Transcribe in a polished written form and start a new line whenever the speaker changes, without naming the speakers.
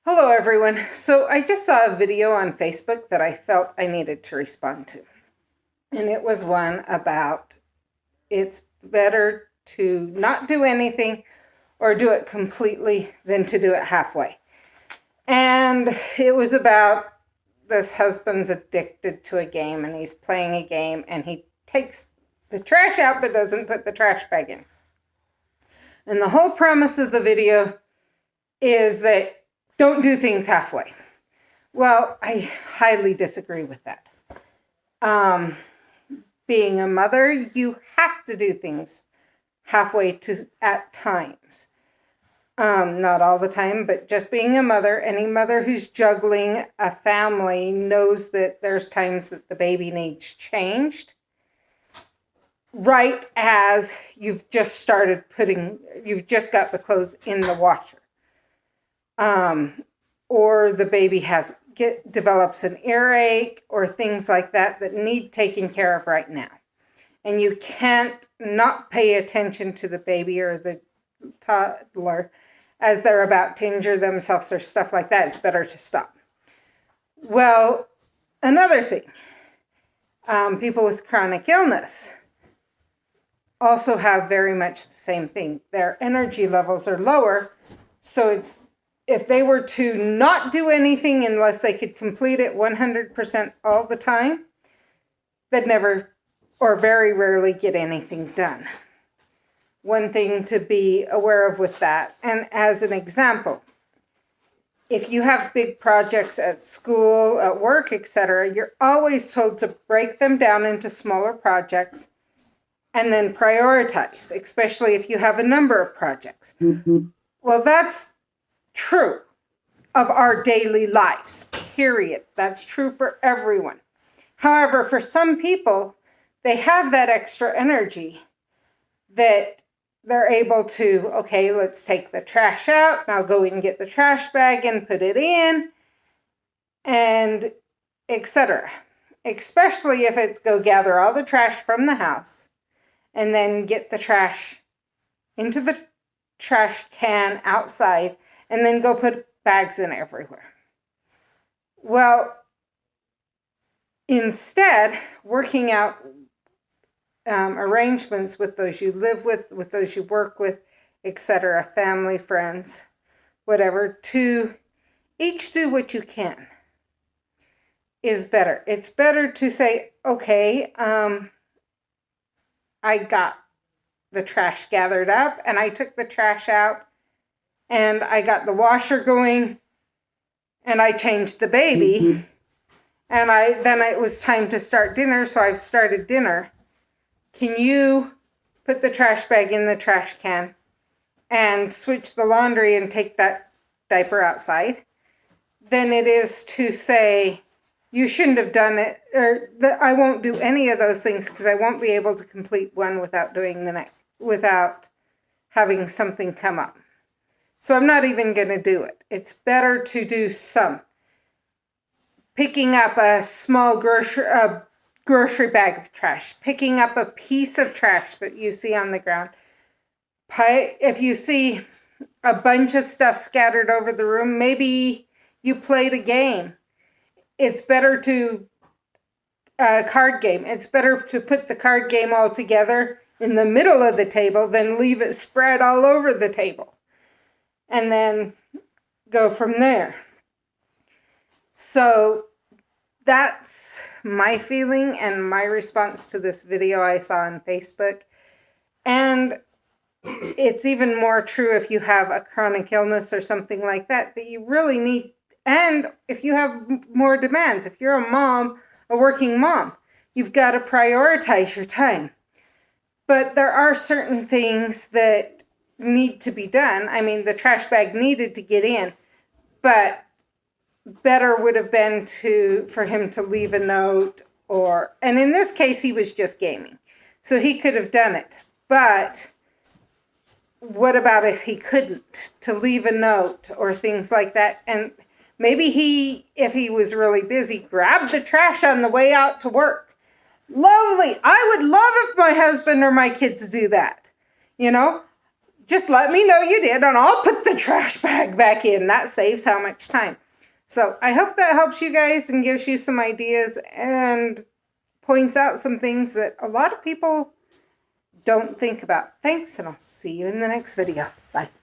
Hello, everyone. So I just saw a video on Facebook that I felt I needed to respond to. And it was one about it's better to not do anything or do it completely than to do it halfway. And it was about this husband's addicted to a game and he's playing a game and he takes the trash out but doesn't put the trash bag in. And the whole premise of the video is that don't do things halfway. Well, I highly disagree with that. Being a mother, you have to do things halfway at times. Not all the time, but just being a mother, any mother who's juggling a family knows that there's times that the baby needs changed. Right as you've just got the clothes in the washer. Or the baby develops an earache or things like that need taken care of right now. And you can't not pay attention to the baby or the toddler as they're about to injure themselves or stuff like that. It's better to stop. Well, another thing, people with chronic illness also have very much the same thing. Their energy levels are lower, so if they were to not do anything unless they could complete it 100% all the time, they'd never or very rarely get anything done. One thing to be aware of with that, and as an example, if you have big projects at school, at work, etc., you're always told to break them down into smaller projects and then prioritize, especially if you have a number of projects. Mm-hmm. Well, that's true of our daily lives, period. That's true for everyone. However, for some people, they have that extra energy that they're able to, okay, let's take the trash out. Now go and get the trash bag and put it in, and etc. Especially if it's go gather all the trash from the house and then get the trash into the trash can outside and then go put bags in everywhere. Well, instead, working out arrangements with those you live with those you work with, etc., family, friends, whatever, to each do what you can is better. It's better to say, okay, I got the trash gathered up and I took the trash out and I got the washer going and I changed the baby. Mm-hmm. And then it was time to start dinner, so I've started dinner. Can you put the trash bag in the trash can and switch the laundry and take that diaper outside? Than it is to say, you shouldn't have done it, or I won't do any of those things because I won't be able to complete one without doing the next, without having something come up. So I'm not even going to do it. It's better to do some. Picking up a small grocery bag of trash, picking up a piece of trash that you see on the ground. If you see a bunch of stuff scattered over the room, maybe you played a game. It's better to card game. It's better to put the card game all together in the middle of the table than leave it spread all over the table. And then go from there. So that's my feeling and my response to this video I saw on Facebook. And it's even more true if you have a chronic illness or something like that you really need. And if you have more demands, if you're a mom, a working mom, you've got to prioritize your time. But there are certain things that need to be done. I mean, the trash bag needed to get in, but better would have been for him to leave a note and in this case, he was just gaming. So he could have done it. But what about if he couldn't? To leave a note or things like that. And maybe if he was really busy, grabbed the trash on the way out to work. Lovely. I would love if my husband or my kids do that. Just let me know you did and I'll put the trash bag check back in. That saves how much time. So I hope that helps you guys and gives you some ideas and points out some things that a lot of people don't think about. Thanks, and I'll see you in the next video. Bye.